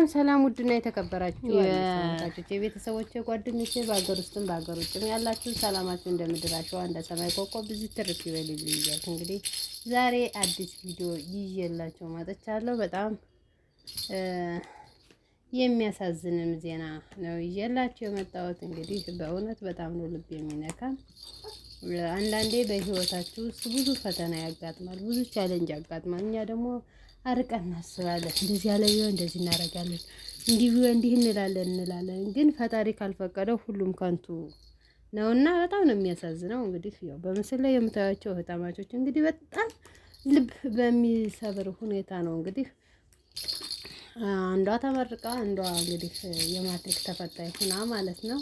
ሰላም ውድና የተከበራችሁ ተመልካቾች የቤተሰቦቼ ጓደኞቼ በሀገር ውስጥም በሀገር ውጭም ያላችሁ ሰላማችሁ እንደምድር አሸዋ እንደ ሰማይ ኮከብ ብዙ ትርፍ ይበልልኝ እያልኩ እንግዲህ ዛሬ አዲስ ቪዲዮ ይዤላችሁ መጥቻለሁ። በጣም የሚያሳዝንም ዜና ነው ይዤላችሁ የመጣሁት። እንግዲህ በእውነት በጣም ነው ልብ የሚነካ። አንዳንዴ በህይወታችሁ ውስጥ ብዙ ፈተና ያጋጥማል፣ ብዙ ቻሌንጅ ያጋጥማል። እኛ ደግሞ አርቀን እናስባለን። እንደዚህ ያለ ቢሆን እንደዚህ እናደርጋለን፣ እንዲህ ቢሆን እንዲህ እንላለን። ግን ፈጣሪ ካልፈቀደው ሁሉም ከንቱ ነውና በጣም ነው የሚያሳዝነው። እንግዲህ ያው በምስል ላይ የምታዩቸው እህታማቾች እንግዲህ በጣም ልብ በሚሰብር ሁኔታ ነው እንግዲህ አንዷ ተመርቃ አንዷ እንግዲህ የማትሪክ ተፈታኝ ሆና ማለት ነው።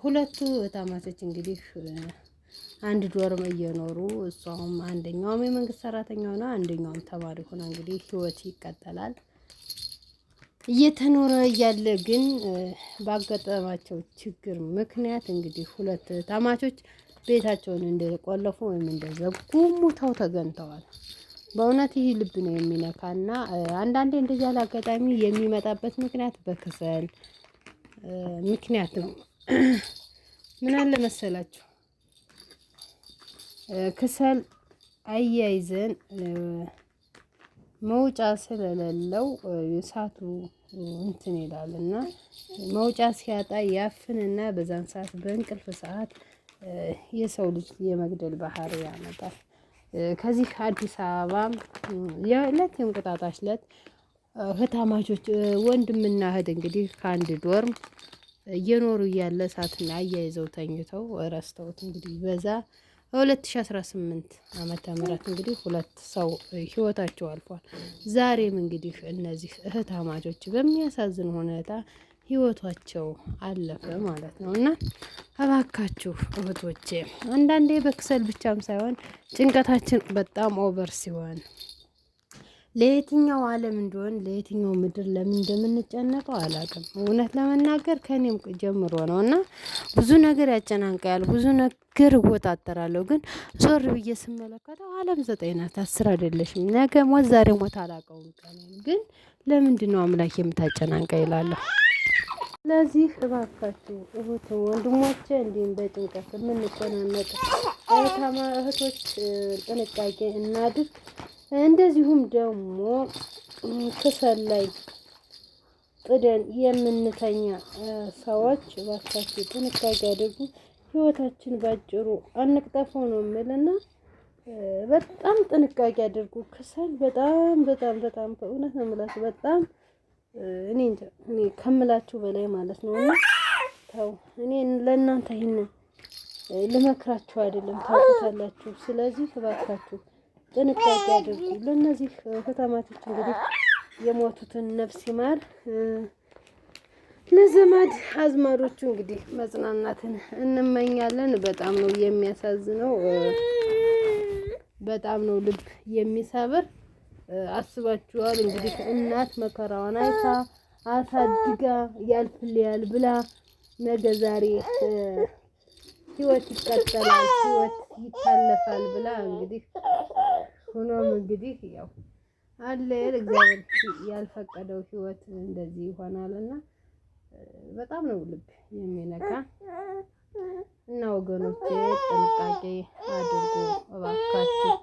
ሁለቱ እህታማቾች እንግዲህ አንድ ዶርም እየኖሩ እሷም አንደኛውም የመንግስት ሰራተኛ ሆና አንደኛውም ተማሪ ሆና እንግዲህ ህይወት ይቀጥላል። እየተኖረ እያለ ግን ባጋጠማቸው ችግር ምክንያት እንግዲህ ሁለት እህታማቾች ቤታቸውን እንደቆለፉ ወይም እንደዘጉ ሙተው ተገኝተዋል። በእውነት ይህ ልብ ነው የሚነካና አንዳንዴ እንደዚህ ያለ አጋጣሚ የሚመጣበት ምክንያት በከሰል ምክንያት ነው። ምን አለ መሰላችሁ? ከሰል አያይዘን መውጫ ስለሌለው እሳቱ እንትን ይላልና መውጫ ሲያጣ ያፍንና በዛን ሰዓት በእንቅልፍ ሰዓት የሰው ልጅ የመግደል ባህሪ ያመጣል። ከዚህ አዲስ አበባ የዕለት የእንቁጣጣሽ ዕለት እህታማቾች ወንድምና እህት እንግዲህ ከአንድ ዶርም እየኖሩ እያለ እሳትን አያይዘው ተኝተው ረስተውት እንግዲህ በዛ 2018 ዓመተ ምህረት እንግዲህ ሁለት ሰው ህይወታቸው አልፏል። ዛሬም እንግዲህ እነዚህ እህታማቾች በሚያሳዝን ሁኔታ ህይወታቸው አለፈ ማለት ነው። እና እባካችሁ እህቶቼ አንዳንዴ በክሰል ብቻም ሳይሆን ጭንቀታችን በጣም ኦቨር ሲሆን ለየትኛው ዓለም እንደሆን ለየትኛው ምድር ለምን እንደምንጨነቀው አላውቅም። እውነት ለመናገር ከኔም ጀምሮ ነው እና ብዙ ነገር ያጨናንቃል፣ ብዙ ነገር እወጣጠራለሁ። ግን ዞር ብዬ ስመለከተው ዓለም 9 ናት፣ 10 አይደለሽም። ነገ ሞት ዛሬ ሞት አላውቀውም ቀን ግን ለምንድነው አምላክ የምታጨናንቀ ይላለሁ። ስለዚህ እባካችሁ እህት ወንድሞቼ እንዲህም በጭንቀት የምንጨናነቅ እህቶች ጥንቃቄ እናድርግ። እንደዚሁም ደግሞ ከሰል ላይ ጥደን የምንተኛ ሰዎች እባካችሁ ጥንቃቄ አድርጉ። ህይወታችን ባጭሩ አንቅጠፈው ነው የምልና በጣም ጥንቃቄ አድርጉ። ከሰል በጣም በእውነት ነው የምላችሁ በጣም እኔ እንጃ እኔ ከምላችሁ በላይ ማለት ነው። እና ተው እኔ ለእናንተ ይሄንን ልመክራችሁ አይደለም ታውቁታላችሁ። ስለዚህ እባካችሁ ጥንቃቄ አድርጉ። ለነዚህ እህታማቾች እንግዲህ የሞቱትን ነፍስ ይማር። ለዘመድ አዝማዶቹ እንግዲህ መጽናናትን እንመኛለን። በጣም ነው የሚያሳዝነው፣ በጣም ነው ልብ የሚሰብር። አስባችኋል እንግዲህ እናት መከራዋን አይታ አሳድጋ ያልፍልያል ብላ ነገ ዛሬ ህይወት ይቀጥላል፣ ህይወት ይታለፋል ብላ እንግዲህ ሆኖም እንግዲህ ያው አለ እግዚአብሔር ያልፈቀደው ህይወት እንደዚህ ይሆናልና በጣም ነው ልብ የሚነካ እና ወገኖቼ ጥንቃቄ አድርጉ እባካችሁ።